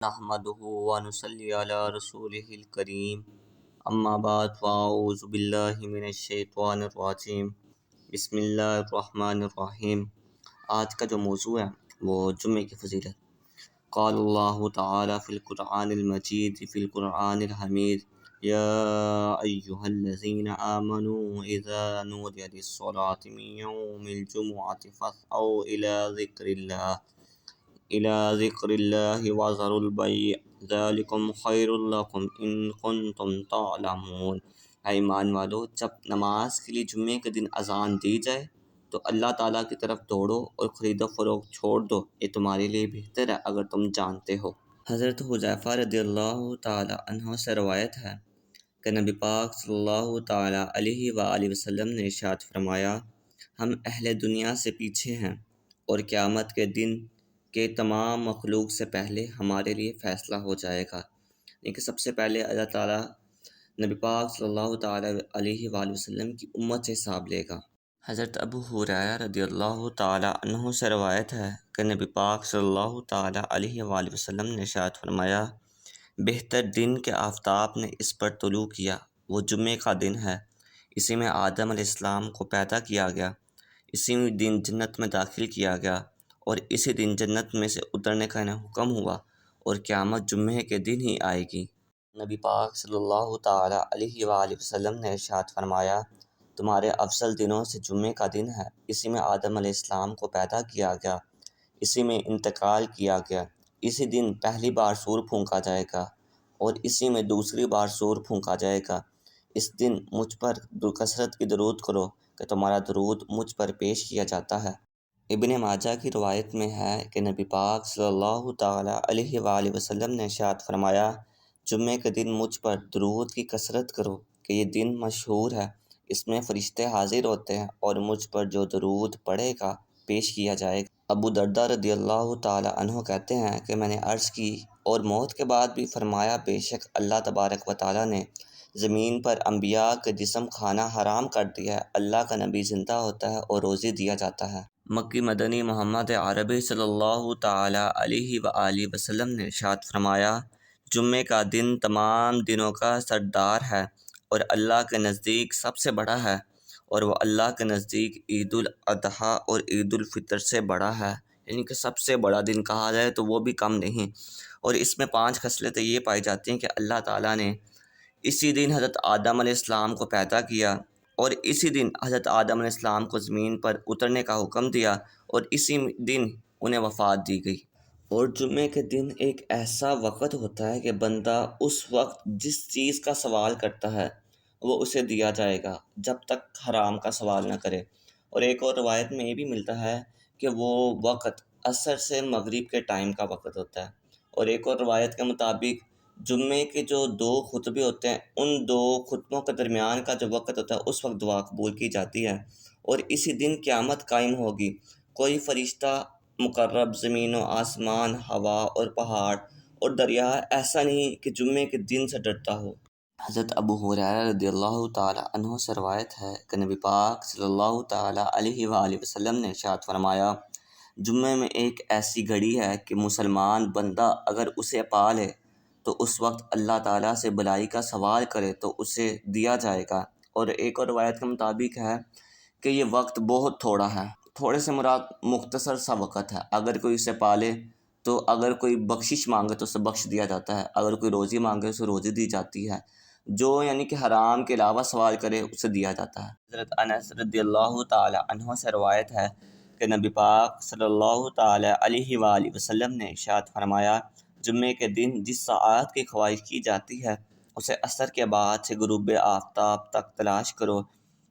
نحمده ونصلي على رسوله الكريم اما بعد فاعوذ باللہ من الشیطان الرجیم بسم اللہ الرحمن الرحیم۔ آج کا جو موضوع ہے وہ جمعے کی فضیلت۔ قال اللہ تعالی فی القرآن المجید فی القرآن الحمید یا ایہا الذین آمنوا اذا نودی للصلاة من یوم الجمعة فاسعوا إلى ذكر الله وذروا البيع ذلكم خير لكم إن كنتم تعلمون۔ اے ایمان والو، جب نماز کے لیے جمعے کے دن اذان دی جائے تو اللہ تعالیٰ کی طرف دوڑو اور خرید و فروخت چھوڑ دو، یہ تمہارے لیے بہتر ہے اگر تم جانتے ہو۔ حضرت حذیفہ رضی اللہ تعالیٰ عنہ سے روایت ہے کہ نبی پاک صلی اللہ تعالیٰ علیہ وآلہ وسلم نے ارشاد فرمایا، ہم اہل دنیا سے پیچھے ہیں اور قیامت کے دن کہ تمام مخلوق سے پہلے ہمارے لیے فیصلہ ہو جائے گا، لیکن سب سے پہلے اللہ تعالیٰ نبی پاک صلی اللہ تعالیٰ علیہ وآلہ وسلم کی امت سے حساب لے گا۔ حضرت ابو ہریرہ رضی اللہ تعالیٰ عنہ سے روایت ہے کہ نبی پاک صلی اللہ تعالیٰ علیہ وآلہ وسلم نے ارشاد فرمایا، بہتر دن کے آفتاب نے اس پر طلوع کیا وہ جمعے کا دن ہے، اسی میں آدم علیہ السلام کو پیدا کیا گیا، اسی دن جنت میں داخل کیا گیا اور اسی دن جنت میں سے اترنے کا انہیں حکم ہوا اور قیامت جمعے کے دن ہی آئے گی۔ نبی پاک صلی اللہ تعالیٰ علیہ وآلہ وسلم نے ارشاد فرمایا، تمہارے افضل دنوں سے جمعے کا دن ہے، اسی میں آدم علیہ السلام کو پیدا کیا گیا، اسی میں انتقال کیا گیا، اسی دن پہلی بار سور پھونکا جائے گا اور اسی میں دوسری بار سور پھونکا جائے گا۔ اس دن مجھ پر کثرت کی درود کرو کہ تمہارا درود مجھ پر پیش کیا جاتا ہے۔ ابن ماجہ کی روایت میں ہے کہ نبی پاک صلی اللہ تعالیٰ علیہ وآلہ وسلم نے ارشاد فرمایا، جمعے کے دن مجھ پر درود کی کثرت کرو کہ یہ دن مشہور ہے، اس میں فرشتے حاضر ہوتے ہیں اور مجھ پر جو درود پڑھے گا پیش کیا جائے گا۔ ابو درداء رضی اللہ تعالیٰ عنہ کہتے ہیں کہ میں نے عرض کی اور موت کے بعد بھی فرمایا، بے شک اللہ تبارک و تعالیٰ نے زمین پر انبیاء کے جسم کھانا حرام کر دیا ہے، اللہ کا نبی زندہ ہوتا ہے اور روزی دیا جاتا ہے۔ مکی مدنی محمد عربی صلی اللہ تعالیٰ علیہ وآلہ وسلم نے ارشاد فرمایا، جمعے کا دن تمام دنوں کا سردار ہے اور اللہ کے نزدیک سب سے بڑا ہے، اور وہ اللہ کے نزدیک عید الاضحیٰ اور عید الفطر سے بڑا ہے، یعنی کہ سب سے بڑا دن کہا جائے تو وہ بھی کم نہیں۔ اور اس میں 5 خصلتیں یہ پائی جاتی ہیں کہ اللہ تعالیٰ نے اسی دن حضرت آدم علیہ السلام کو پیدا کیا اور اسی دن حضرت آدم علیہ السلام کو زمین پر اترنے کا حکم دیا اور اسی دن انہیں وفات دی گئی۔ اور جمعے کے دن ایک ایسا وقت ہوتا ہے کہ بندہ اس وقت جس چیز کا سوال کرتا ہے وہ اسے دیا جائے گا جب تک حرام کا سوال نہ کرے۔ اور ایک اور روایت میں یہ بھی ملتا ہے کہ وہ وقت عصر سے مغرب کے ٹائم کا وقت ہوتا ہے۔ اور ایک اور روایت کے مطابق جمعے کے جو 2 خطبے ہوتے ہیں ان 2 خطبوں کے درمیان کا جو وقت ہوتا ہے اس وقت دعا قبول کی جاتی ہے، اور اسی دن قیامت قائم ہوگی، کوئی فرشتہ مقرب زمین و آسمان، ہوا اور پہاڑ اور دریا ایسا نہیں کہ جمعے کے دن سے ڈرتا ہو۔ حضرت ابو ہریرہ رضی اللہ تعالیٰ عنہ سے روایت ہے کہ نبی پاک صلی اللہ تعالیٰ علیہ وآلہ وسلم نے ارشاد فرمایا، جمعے میں ایک ایسی گھڑی ہے کہ مسلمان بندہ اگر اسے پا لے تو اس وقت اللہ تعالیٰ سے بلائی کا سوال کرے تو اسے دیا جائے گا۔ اور ایک اور روایت کے مطابق ہے کہ یہ وقت بہت تھوڑا ہے، تھوڑے سے مراد مختصر سا وقت ہے، اگر کوئی اسے پالے تو اگر کوئی بخشش مانگے تو اسے بخش دیا جاتا ہے، اگر کوئی روزی مانگے اسے روزی دی جاتی ہے، جو یعنی کہ حرام کے علاوہ سوال کرے اسے دیا جاتا ہے۔ حضرت انس رضی اللہ تعالیٰ عنہ سے روایت ہے کہ نبی پاک صلی اللہ تعالیٰ علیہ وآلہ وسلم نے ارشاد فرمایا، جمعے کے دن جس ساعت کی خواہش کی جاتی ہے اسے عصر کے بعد سے غروب آفتاب تک تلاش کرو،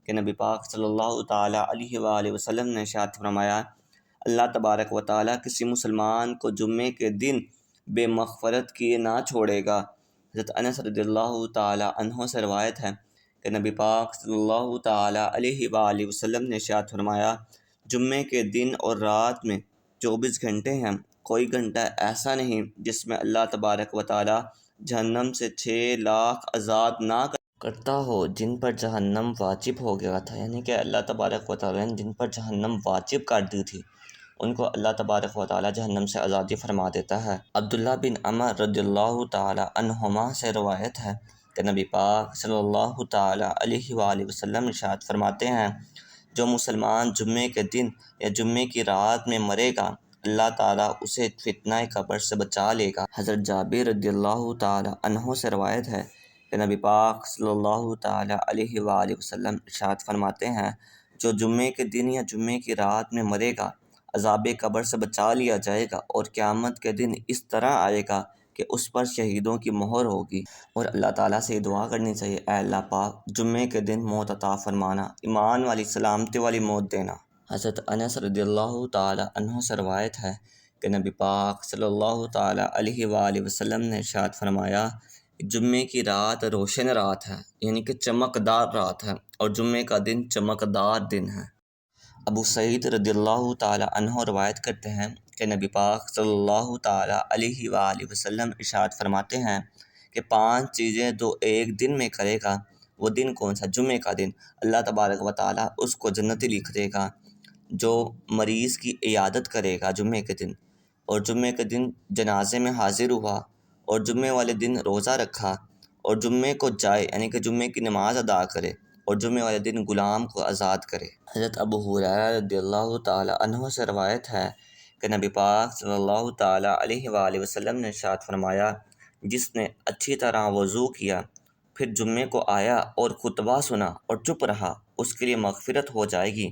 کہ نبی پاک صلی اللہ تعالیٰ علیہ وآلہ وسلم نے ارشاد فرمایا، اللہ تبارک و تعالیٰ کسی مسلمان کو جمعے کے دن بے مغفرت کیے نہ چھوڑے گا۔ حضرت انس رضی اللہ تعالیٰ عنہ سے روایت ہے کہ نبی پاک صلی اللہ تعالیٰ علیہ وآلہ وسلم نے ارشاد فرمایا، جمعے کے دن اور رات میں 24 گھنٹے ہیں، کوئی گھنٹہ ایسا نہیں جس میں اللہ تبارک و تعالیٰ جہنم سے 6 لاکھ عذاب نہ کرتا ہو جن پر جہنم واجب ہو گیا تھا، یعنی کہ اللہ تبارک و تعالیٰ نے جن پر جہنم واجب کر دی تھی ان کو اللہ تبارک و تعالی جہنم سے آزادی فرما دیتا ہے۔ عبداللہ بن عمر رضی اللہ تعالی عنہما سے روایت ہے کہ نبی پاک صلی اللہ تعالی علیہ وآلہ وسلم ارشاد فرماتے ہیں، جو مسلمان جمعے کے دن یا جمعے کی رات میں مرے گا اللہ تعالیٰ اسے فتنہ قبر سے بچا لے گا۔ حضرت جابر رضی اللہ تعالی عنہ سے روایت ہے کہ نبی پاک صلی اللہ تعالی علیہ وآلہ وسلم ارشاد فرماتے ہیں، جو جمعے کے دن یا جمعے کی رات میں مرے گا عذاب قبر سے بچا لیا جائے گا اور قیامت کے دن اس طرح آئے گا کہ اس پر شہیدوں کی مہر ہوگی۔ اور اللہ تعالیٰ سے یہ دعا کرنی چاہیے، اے اللہ پاک جمعے کے دن موت عطا فرمانا، ایمان والی سلامتی والی موت دینا۔ حضرت انس رضی اللہ تعالی عنہ سے روایت ہے کہ نبی پاک صلی اللہ تعالی علیہ وآلہ وسلم نے ارشاد فرمایا، جمعے کی رات روشن رات ہے، یعنی کہ چمکدار رات ہے، اور جمعے کا دن چمکدار دن ہے۔ ابو سعید رضی اللہ تعالی عنہ روایت کرتے ہیں کہ نبی پاک صلی اللہ تعالی علیہ وآلہ وسلم ارشاد فرماتے ہیں کہ 5 چیزیں جو ایک دن میں کرے گا، وہ دن کون سا؟ جمعے کا دن۔ اللہ تبارک و تعالی اس کو جنتی لکھ دے گا۔ جو مریض کی عیادت کرے گا جمعے کے دن، اور جمعے کے دن جنازے میں حاضر ہوا، اور جمعے والے دن روزہ رکھا، اور جمعے کو جائے یعنی کہ جمعے کی نماز ادا کرے، اور جمعے والے دن غلام کو آزاد کرے۔ حضرت ابو ہریرہ رضی اللہ تعالی عنہ سے روایت ہے کہ نبی پاک صلی اللہ تعالی علیہ وآلہ وسلم نے ارشاد فرمایا، جس نے اچھی طرح وضو کیا پھر جمعے کو آیا اور خطبہ سنا اور چپ رہا، اس کے لیے مغفرت ہو جائے گی۔